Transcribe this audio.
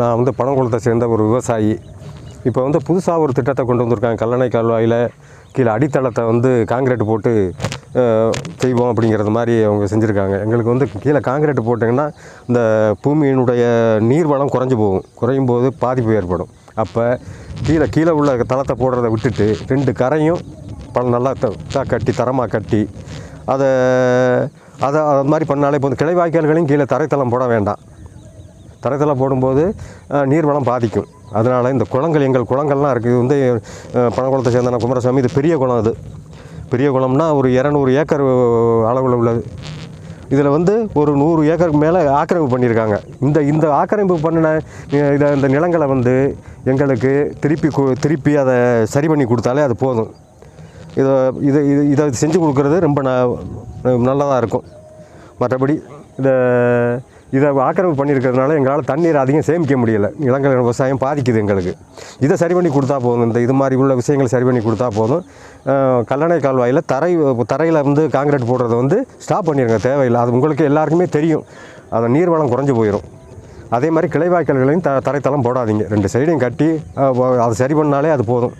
நான் வந்து பனங்குளத்தை சேர்ந்த ஒரு விவசாயி. இப்போ வந்து புதுசாக ஒரு திட்டத்தை கொண்டு வந்திருக்காங்க. கல்லணை கால்வாயில் கீழே அடித்தளத்தை வந்து காங்கிரீட் போட்டு செய்வோம் அப்படிங்கிறது மாதிரி அவங்க செஞ்சுருக்காங்க. எங்களுக்கு வந்து கீழே காங்கிரீட் போட்டிங்கன்னா இந்த பூமியினுடைய நீர்வளம் குறையும் போது பாதிப்பு ஏற்படும். அப்போ கீழே உள்ள தளத்தை போடுறதை விட்டுட்டு 2 கரையும் நல்லா கட்டி தரமாக கட்டி அதை அது மாதிரி பண்ணாலே இப்போ கிளை வாய்க்கால்களையும் கீழே தரைத்தளம் போட வேண்டாம். தரைத்தளம் போடும்போது நீர்வளம் பாதிக்கும். அதனால் இந்த குளங்கள், எங்கள் குளங்கள்லாம் இருக்குது. இது வந்து பனங்குளத்தை சேர்ந்த குமாரசாமி. இது பெரிய குளம். அது பெரிய குளம்னா ஒரு 200 ஏக்கர் அளவில் உள்ளது. இதில் வந்து ஒரு 100 ஏக்கருக்கு மேலே ஆக்கிரமிப்பு பண்ணியிருக்காங்க. இந்த ஆக்கிரமிப்பு பண்ணின இந்த நிலங்களை வந்து எங்களுக்கு திருப்பி அதை சரி பண்ணி கொடுத்தாலே அது போதும். இதை செஞ்சு கொடுக்குறது ரொம்ப நல்லதாக இருக்கும். மற்றபடி இதை ஆக்கிரமிப்பு பண்ணியிருக்கிறதுனால எங்களால் தண்ணீர் அதிகம் சேமிக்க முடியலை. நிலங்கள் விவசாயம் பாதிக்குது எங்களுக்கு. இதை சரி பண்ணி கொடுத்தா போதும். இது மாதிரி உள்ள விஷயங்கள் சரி பண்ணி கொடுத்தா போதும். கல்லணை கால்வாயில் தரையில் வந்து காங்கிரீட் போடுறத வந்து ஸ்டாப் பண்ணிடுங்க, தேவையில்லை. அது உங்களுக்கு எல்லாருக்குமே தெரியும். அது நீர்வளம் குறைஞ்சி போயிடும். அதே மாதிரி கிளை வாய்க்கால்களையும் தரைத்தளம் போடாதீங்க. 2 சைடையும் கட்டி அதை சரி பண்ணாலே அது போதும்.